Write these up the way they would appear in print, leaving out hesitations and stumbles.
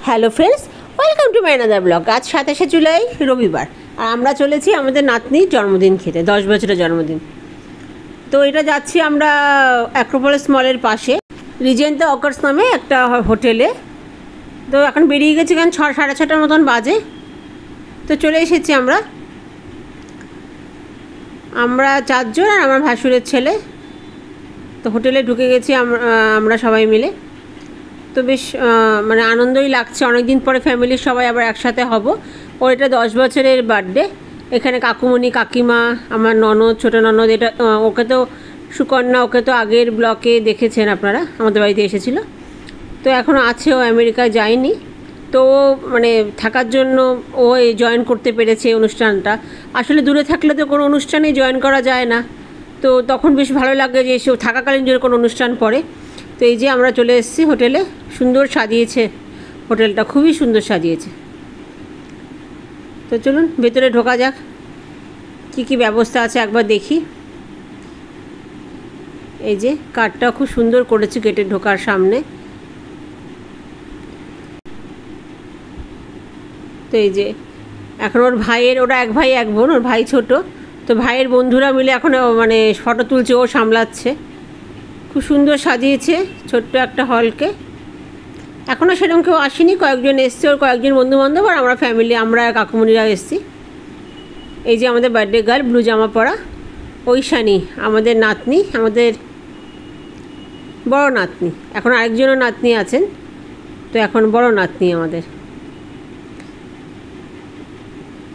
Hello friends, welcome to my another blog. আজ 27শে জুলাই রবিবার, আর আমরা চলেছি আমাদের নাতনির জন্মদিন খেতে, 10 বছরের জন্মদিন। তো এটা যাচ্ছি আমরা অ্যাক্রোপলিস মলের পাশে রিজেন্টা অকার্স নামে একটা হোটেলে। তো এখন বেরিয়ে গেছি, কারণ 6-6:30 মতন বাজে। তো চলে এসেছি আমরা 4 জন আর আমার ভাসুরের ছেলে। তো হোটেলে ঢুকে গেছি আমরা সবাই মিলে। তো বেশ মানে আনন্দই লাগছে, অনেক দিন পরে ফ্যামিলির সবাই আবার একসাথে হব। ওর এটা 10 বছরের বার্থডে। এখানে কাকুমণি, কাকিমা, আমার ননদ, ছোটো ননদ, এটা ওকে তো সুকন্যা, ওকে তো আগের ব্লকে দেখেছেন আপনারা, আমাদের বাড়িতে এসেছিল। তো এখনও আছে, ও আমেরিকায় যায়নি। তো মানে থাকার জন্য ও জয়েন করতে পেরেছে অনুষ্ঠানটা। আসলে দূরে থাকলে তো কোনো অনুষ্ঠানেই জয়েন করা যায় না, তো তখন বেশ ভালো লাগে যে সে থাকাকালীন যদি কোনো অনুষ্ঠান পড়ে। তো এই যে আমরা চলে এসেছি হোটেলে। সুন্দর সাজিয়েছে হোটেলটা, খুবই সুন্দর সাজিয়েছে। তো চলুন ভেতরে ঢোকা যাক, কী কী ব্যবস্থা আছে একবার দেখি। এই যে কার্ডটা খুব সুন্দর করেছে গেটে ঢোকার সামনে। তো এই যে এখন ওর ভাইয়ের, ওরা এক ভাই এক বোন, ওর ভাই ছোট, তো ভাইয়ের বন্ধুরা মিলে এখন মানে ফটো তুলছে, ও সামলাচ্ছে। খুব সুন্দর সাজিয়েছে ছোট্ট একটা হলকে। এখনও সেরকম কেউ আসেনি, কয়েকজন এসছে, ওর কয়েকজন বন্ধুবান্ধব আর আমরা ফ্যামিলি, আমরা কাকুমণিরা এসছি। এই যে আমাদের বার্থডে গার্ল, ব্লু জামা পরা ঐশানী, আমাদের নাতনি, আমাদের বড় নাতনি। এখন আরেকজনও নাতনি আছেন, তো এখন বড় নাতনি আমাদের।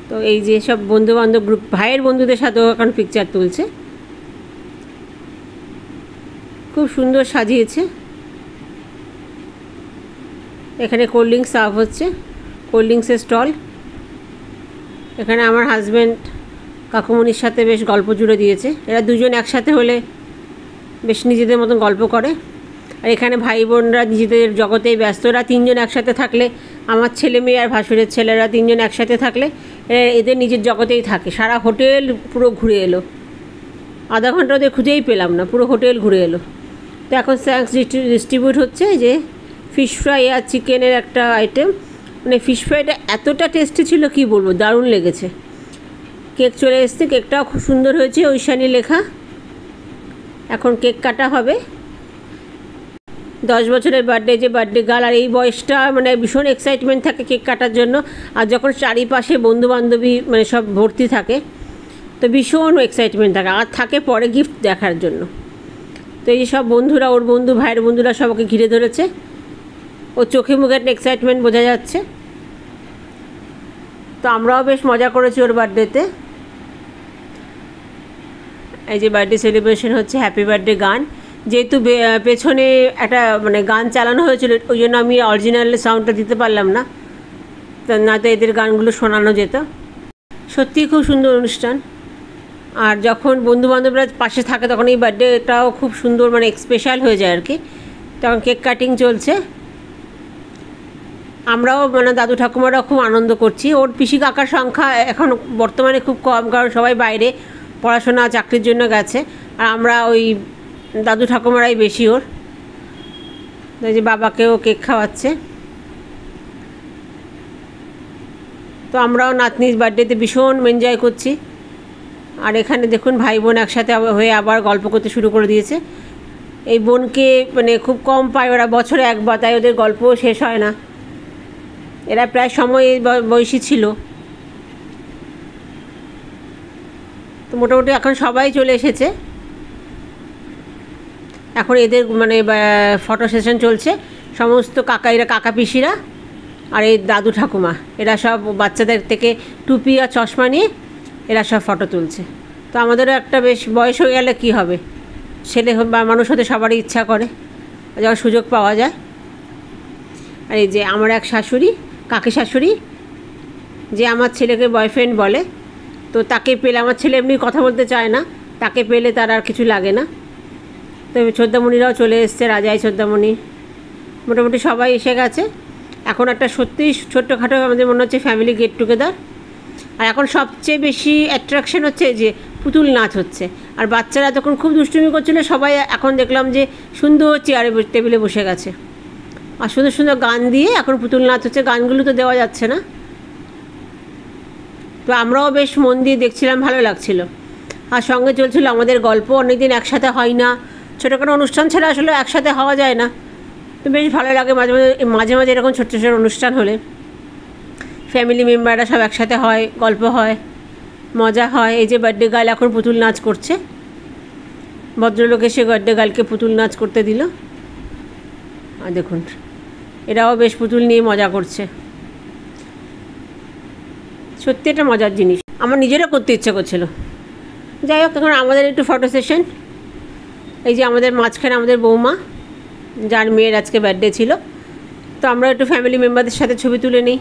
তো এই যে সব বন্ধুবান্ধব গ্রুপ, ভাইয়ের বন্ধুদের সাথেও এখন পিকচার তুলছে। খুব সুন্দর সাজিয়েছে। এখানে কোল্ড ড্রিঙ্কস সার্ভ হচ্ছে, কোল্ড ড্রিঙ্কসের স্টল। এখানে আমার হাজব্যান্ড কাকুমণির সাথে বেশ গল্প জুড়ে দিয়েছে। এরা দুজন একসাথে হলে বেশ নিজেদের মতন গল্প করে। আর এখানে ভাই বোনরা নিজেদের জগতেই ব্যস্ত। এরা 3 জন একসাথে থাকলে, আমার ছেলে মেয়ে আর ভাসুরের ছেলেরা 3 জন একসাথে থাকলে এদের নিজের জগতেই থাকে। সারা হোটেল পুরো ঘুরে এলো, আধা ঘন্টা ওদের খুঁজেই পেলাম না, পুরো হোটেল ঘুরে এলো। তো এখন স্ন্যাক্স ডিস্ট্রিবিউট হচ্ছে। যে ফিশ ফ্রাই আর চিকেনের একটা আইটেম, মানে ফিশ ফ্রাইটা এতটা টেস্টি ছিল কি বলবো, দারুণ লেগেছে। কেক চলে এসছে, কেকটাও খুব সুন্দর হয়েছে, ঐশানী লেখা। এখন কেক কাটা হবে। 10 বছরের বার্থডে, যে বার্থডে গার্ল, আর এই বয়সটা মানে ভীষণ এক্সাইটমেন্ট থাকে কেক কাটার জন্য। আর যখন চারিপাশে বন্ধুবান্ধবী মানে সব ভর্তি থাকে, তো ভীষণ এক্সাইটমেন্ট থাকে, আর থাকে পরে গিফট দেখার জন্য। তো এই সব বন্ধুরা, ওর বন্ধু, ভাইয়ের বন্ধুরা সব ওকে ঘিরে ধরেছে। ও চোখে মুখে একটা এক্সাইটমেন্ট বোঝা যাচ্ছে। তো আমরাও বেশ মজা করেছি ওর বার্থডেতে। এই যে বার্থডে সেলিব্রেশন হচ্ছে, হ্যাপি বার্থডে গান। যেহেতু পেছনে একটা মানে গান চালানো হয়েছিল, ওই জন্য আমি অরিজিনাল সাউন্ডটা দিতে পারলাম না, না তো এদের গানগুলো শোনানো যেত। সত্যিই খুব সুন্দর অনুষ্ঠান। আর যখন বন্ধুবান্ধবরা পাশে থাকে তখন এই বার্থডেটাও খুব সুন্দর, মানে স্পেশাল হয়ে যায় আর কি। তখন কেক কাটিং চলছে। আমরাও মানে দাদু ঠাকুমারাও খুব আনন্দ করছি। ওর পিসি কাকার সংখ্যা এখন বর্তমানে খুব কম, কারণ সবাই বাইরে পড়াশোনা চাকরির জন্য গেছে। আর আমরা ওই দাদু ঠাকুমারাই বেশি ওর। যে বাবাকেও কেক খাওয়াচ্ছে। তো আমরাও নাতনির বার্থডেতে ভীষণ এনজয় করছি। আর এখানে দেখুন ভাই বোন একসাথে হয়ে আবার গল্প করতে শুরু করে দিয়েছে। এই বোনকে মানে খুব কম পায় ওরা, বছরে একবার, তাই ওদের গল্পও শেষ হয় না। এরা প্রায় সময় বয়সী ছিল। তো মোটামুটি এখন সবাই চলে এসেছে। এখন এদের মানে ফটো সেশন চলছে। সমস্ত এরা কাকা পিসিরা আর এই দাদু ঠাকুমা, এরা সব বাচ্চাদের থেকে টুপি আর চশমা নিয়ে এরা সব ফটো তুলছে। তো আমাদেরও একটা বেশ বয়স হয়ে গেলে কী হবে, ছেলে বা মানুষ হতে সবারই ইচ্ছা করে যখন সুযোগ পাওয়া যায়। আর এই যে আমার এক শাশুড়ি, কাকি শাশুড়ি, যে আমার ছেলেকে বয়ফ্রেন্ড বলে। তো তাকে পেলে, আমার ছেলে এমনি কথা বলতে চায় না, তাকে পেলে তার আর কিছু লাগে না। তো ছোদ্দামণিরাও চলে এসছে, রাজাই ছোদ্দামণি, মোটামুটি সবাই এসে গেছে। এখন একটা সত্যিই ছোট্টখাটো আমাদের মনে হচ্ছে ফ্যামিলি গেট টুগেদার। আর এখন সবচেয়ে বেশি অ্যাট্রাকশন হচ্ছে যে পুতুল নাচ হচ্ছে। আর বাচ্চারা তখন খুব দুষ্টুমি করছিল, সবাই এখন দেখলাম যে সুন্দর চেয়ারে টেবিলে বসে গেছে। আর সুন্দর সুন্দর গান দিয়ে এখন পুতুল নাচ হচ্ছে, গানগুলো তো দেওয়া যাচ্ছে না, তো আমরাও বেশ মন দিয়ে দেখছিলাম, ভালো লাগছিল। আর সঙ্গে চলছিল আমাদের গল্প, অনেকদিন একসাথে হয় না, ছোটোখাটো অনুষ্ঠান ছাড়া আসলে একসাথে হওয়া যায় না, তো বেশ ভালো লাগে মাঝে মাঝে মাঝে এরকম ছোট্ট ছোটো অনুষ্ঠান হলে ফ্যামিলি মেম্বাররা সব একসাথে হয়, গল্প হয়, মজা হয়। এই যে বার্থডে গার্ল এখন পুতুল নাচ করছে, ভদ্রলোক এসে বার্থডে গার্লকে পুতুল নাচ করতে দিল। আর দেখুন এরাও বেশ পুতুল নিয়ে মজা করছে, সত্যি এটা মজার জিনিস, আমার নিজেরও করতে ইচ্ছে করছিল। যাই হোক, এখন আমাদের একটু ফটো সেশন। এই যে আমাদের মাঝখানে আমাদের বৌমা, যার মেয়ের আজকে বার্থডে ছিল, তো আমরা একটু ফ্যামিলি মেম্বারদের সাথে ছবি তুলে নিই,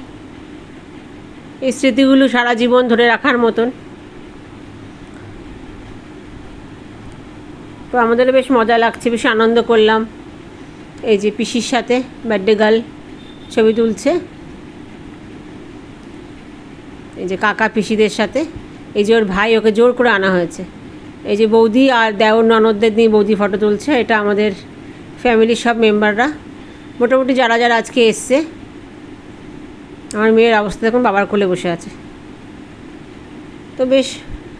এই স্মৃতিগুলো সারা জীবন ধরে রাখার মতন। তো আমাদেরও বেশ মজা লাগছে, বেশ আনন্দ করলাম। এই যে পিসির সাথে বার্থডে গার্ল ছবি তুলছে, এই যে কাকা পিসিদের সাথে, এই যে ওর ভাই, ওকে জোর করে আনা হয়েছে। এই যে বৌদি আর দেওর ননদদের নিয়ে বৌদি ফটো তুলছে। এটা আমাদের ফ্যামিলির সব মেম্বাররা, মোটামুটি যারা যারা আজকে এসছে। আমার মেয়ের অবস্থা দেখুন, বাবার কোলে বসে আছে। তো বেশ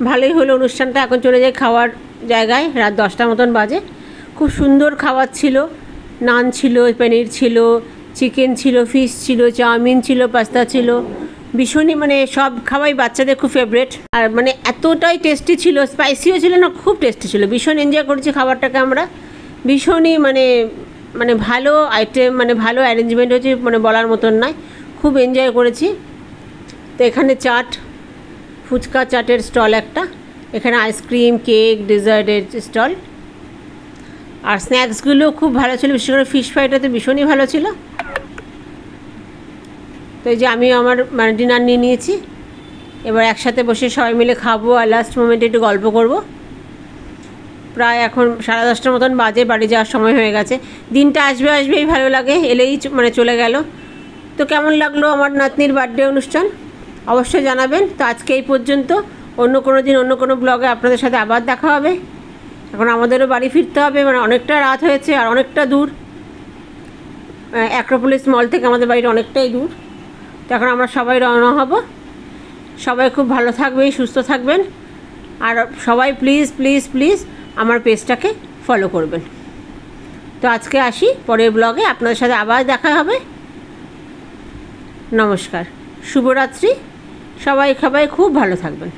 ভালোই হলো অনুষ্ঠানটা। এখন চলে যাই খাওয়ার জায়গায়, রাত 10টার মতন বাজে। খুব সুন্দর খাবার ছিল, নান ছিল, পনির ছিল, চিকেন ছিল, ফিশ ছিল, চাউমিন ছিল, পাস্তা ছিল, ভীষণই মানে সব খাওয়াই বাচ্চাদের খুব ফেভারেট। আর মানে এতটাই টেস্টি ছিল, স্পাইসিও ছিল না, খুব টেস্টি ছিল, ভীষণ এনজয় করেছি খাবারটাকে আমরা। ভীষণই মানে ভালো আইটেম, মানে ভালো অ্যারেঞ্জমেন্ট হয়েছে, মানে বলার মতন নয়, খুব এনজয় করেছি। তো এখানে চাট, ফুচকা চাটের স্টল একটা, এখানে আইসক্রিম, কেক, ডেজার্টের স্টল, আর স্ন্যাক্সগুলো খুব ভালো ছিল, বিশেষ করে ফিশ ফ্রাইটা তো ভীষণই ভালো ছিল। তো এই যে আমি আমার মানে ডিনার নিয়ে নিয়েছি, এবার একসাথে বসে সবাই মিলে খাবো আর লাস্ট মোমেন্টে একটু গল্প করব। প্রায় এখন 10:30 মতন বাজে, বাড়ি যাওয়ার সময় হয়ে গেছে। দিনটা আসবেই ভালো লাগে, এলেই মানে চলে গেল। তো কেমন লাগলো আমার নাতনির বার্থডে অনুষ্ঠান অবশ্যই জানাবেন। তো আজকে এই পর্যন্ত, অন্য কোনো দিন অন্য কোনো ব্লগে আপনাদের সাথে আবার দেখা হবে। এখন আমাদেরও বাড়ি ফিরতে হবে, মানে অনেকটা রাত হয়েছে আর অনেকটা দূর, অ্যাক্রোপলিস মল থেকে আমাদের বাড়িটা অনেকটাই দূর। তো এখন আমরা সবাই রওনা হব। সবাই খুব ভালো থাকবেন, সুস্থ থাকবেন, আর সবাই প্লিজ প্লিজ প্লিজ আমার পেজটাকে ফলো করবেন। তো আজকে আসি, পরের ব্লগে আপনাদের সাথে আবার দেখা হবে। নমস্কার, শুভরাত্রি, সবাই খুব ভালো থাকবেন।